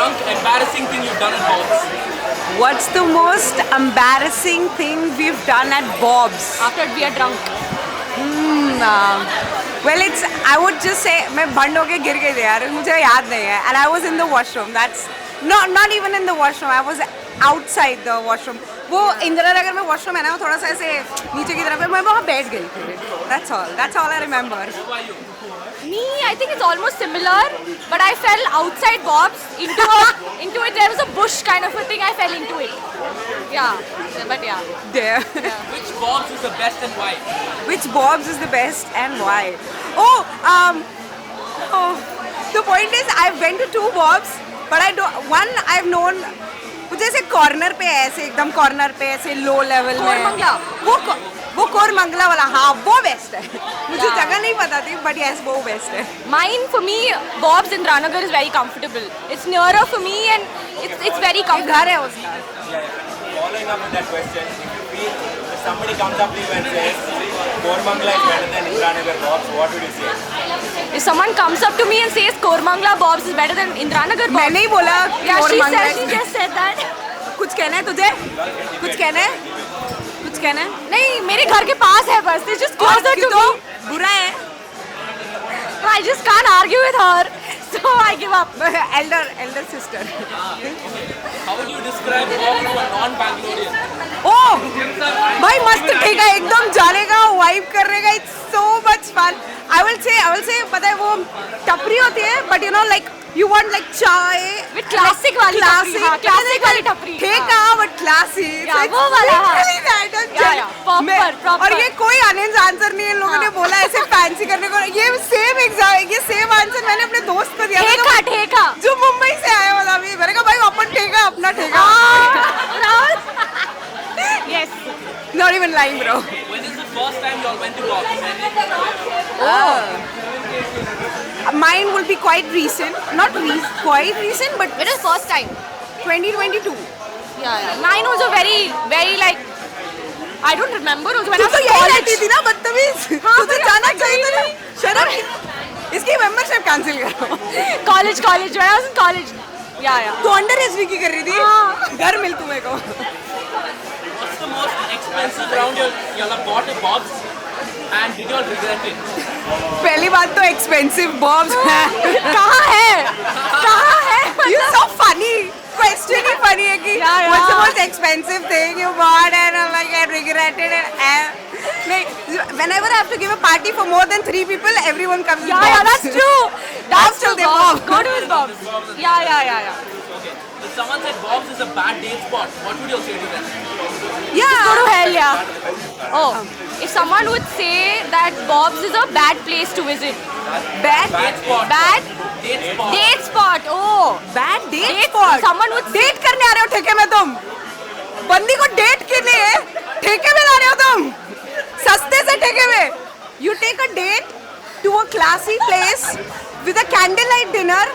drunk, embarrassing thing you've done at Bob's? What's the most embarrassing thing we've done at Bob's? After we are drunk. Well, I would just say मैं बंद होके गिर गई थी यार, मुझे याद नहीं है. And I was in the washroom. That's not even in the washroom. I was outside the washroom. वो इंदिरा नगर में washroom है ना, वो थोड़ा सा ऐसे नीचे की तरफ है. मैं वहाँ बैठ गई थी. That's all I remember. Me, I think it's almost similar, but I fell outside Bob's into it. There was a bush kind of a thing. I fell into it. Yeah, but yeah. There. Which Bob's is the best and why? Which Bob's is the best and why? The point is, I've been to 2 Bob's, but I've known. मुझे ऐसे corner पे ऐसे एकदम corner पे ऐसे low level में कोरमंगला. वो कोरमंगला वाला, हाँ वो बेस्ट है. मुझे जगह नहीं पता थी, बट यस वो बेस्ट है. Mine, for me, Bob's in Ranagar is very comfortable. It's nearer for me and it's very comfortable. घर है उसका. Following up with that question, if you feel if somebody comes up to you and says Koramangala is better than Indiranagar Bob's, what would you say? If someone comes up to me and says Koramangala Bob's is better than Indiranagar Bob's, मैंने ही बोला yeah, Koramangala. she just said that. कुछ कहना है तुझे? कुछ कहना है? नहीं, मेरे घर के पास है बस. It's just closer to तो me. बुरा है. I just can't argue with her, so I give up. elder sister. How would you describe Bob's to a non-Bangalorean? ओह भाई मस्त ठीक है, एकदम जाने का वाइब करने का. It's so much fun. I will say पता है वो टपरी होती है, but you know like you want like chai With classic वाली टपरी, हाँ, classic वाली टपरी, ठेका बट क्लासी. Yeah, वो वाला, हाँ. Proper. और ये कोई अनएंस आंसर नहीं है. इन लोगों ने बोला ऐसे फैंसी करने को. ये सेम आंसर मैंने अपने दोस्त को दिया था ठेका. जो मुंबई से आया वाला. अभी मैंने कहा भाई अपन ठेका अपना ठेका. Yes. Not even lying, bro. When is the first time you all went to Bob's? Mine will be quite recent. Quite recent, but When was first time? 2022. Yeah. Mine was a very, very like, I don't remember. It was when तू I was तो in यही college. रहती थी ना बदतमीज. तुझे जाना चाहिए था. शर्म. इसकी मेंबरशिप कैंसिल करो. College. When I was in college. Yeah. तू अंडर एज की कर रही थी. घर मिल तू मेरे को. What's the most expensive round you all have bought at Bob's? And did you all regret it? पहली बात तो एक्सपेंसिव बॉब्स है. कहाँ है? You so funny. Question he funny है कि Yeah. what's the most expensive thing you bought and I'm like I regretted it. नहीं, whenever I have to give a party for more than 3 people, everyone comes with Yeah, Bob's. that's true. That's true. they Bob's. Bob. Go to his Bob's. Yeah. Okay. If someone said Bob's is a bad date spot, what would you all say to them? Yeah. Go to hell, yeah. Oh, if someone would say that Bob's is a bad place to visit. Bad Date spot. Bad Date spot. date spot. Oh. Bad date Date spot. someone would say- date करने आ रहे हो ठेके में तुम. बंदी को date के लिए ठेके में ला रहे हो तुम. सस्ते से ठेके में. You take a date to a classy place with a candlelight dinner,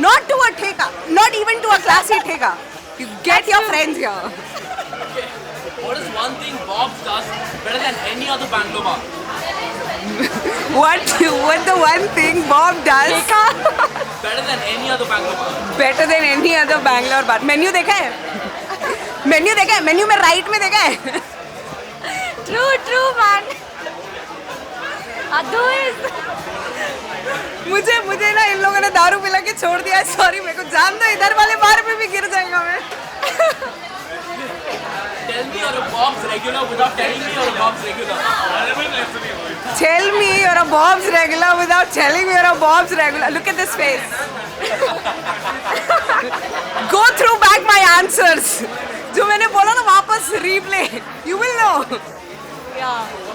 not to a ठेका, not even to a classy ठेका. You get your friends here. What is one thing Bob's does better than any other Bangalore bar? What the one thing Bob does Better than any other Bangalore bar? better than any other Bangalore bar? Menu देखा है? Menu में right में देखा है? True, man. Adhu is. मुझे ना इन लोगों ने दारू पिला के छोड़ दिया. सॉरी, मेरे को जान दो. इधर वाले बार पे भी गिर जाएगा मैं. Tell me you're a Bob's regular without telling me you're a Bob's regular. Tell me you're a Bob's regular without telling me you're a Bob's regular. Look at this face. Go through back my answers. जो मैंने बोला ना वापस replay. You will know.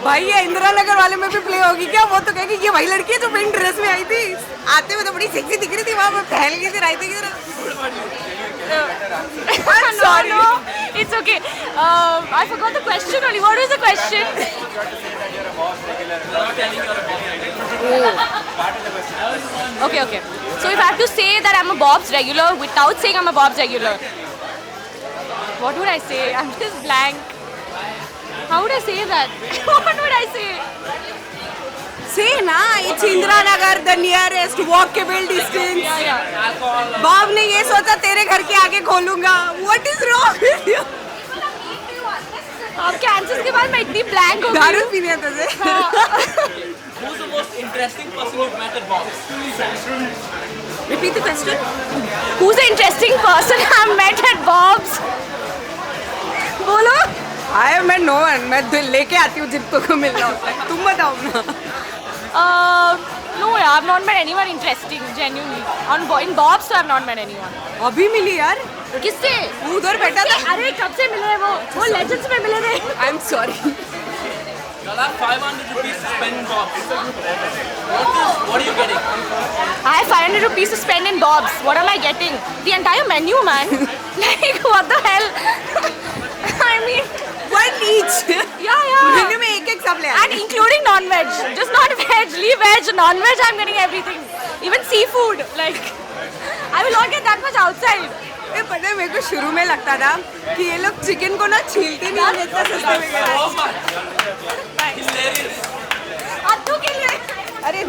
भाई ये इंदिरा नगर वाले में भी प्ले होगी क्या? वो तो कहेगी ये वही लड़की है जो पिंक ड्रेस में आई थी. आते हुए तो बड़ी सेक्सी दिख रही थी. वहाँ पे पहल गई थी रायते की तरह. I'm sorry. No, it's okay. I forgot the question only. What was the question? Okay. So if I have to say that I'm a Bob's regular without saying I'm a Bob's regular, what would I say? I'm just blank. How would I say that? What would I say? Say na, it's Indiranagar, the nearest walkable distance. Yeah. Alcohol. Bob ने ये सोचा तेरे घर के आगे खोलूंगा. What is wrong with you? आपके answers के बाद मैं इतनी ब्लैंक हो गई दारू पीने है तुझे? Who's the most interesting person you've met at Bob's? Repeat the question. Who's the interesting person I've met at Bob's? बोलो. I have met no one. मैं दिल लेके आती हूँ जिनको को मिलना होता है. तुम बताओ ना. No, I've not met anyone interesting, genuinely. In Bob's, so I've not met anyone. अभी मिली यार. किससे? वो उधर बैठा था. अरे कब से मिले वो Legends में मिले थे. I'm sorry. You'll have 500 rupees to spend in Bob's. What are you getting? I have 500 rupees to spend in Bob's. What am I getting? The entire menu, man. Like, what the hell? I mean, One each. yeah. Menu में एक सब ले And including non-veg. Just not veg. Leave veg. Non-veg, I'm getting everything. Even seafood. Like, I will not get that much outside. ये पता है मेरे को शुरू में लगता था कि ये लोग चिकन को ना छीलते नहीं हैं, इतना सस्ते में So much.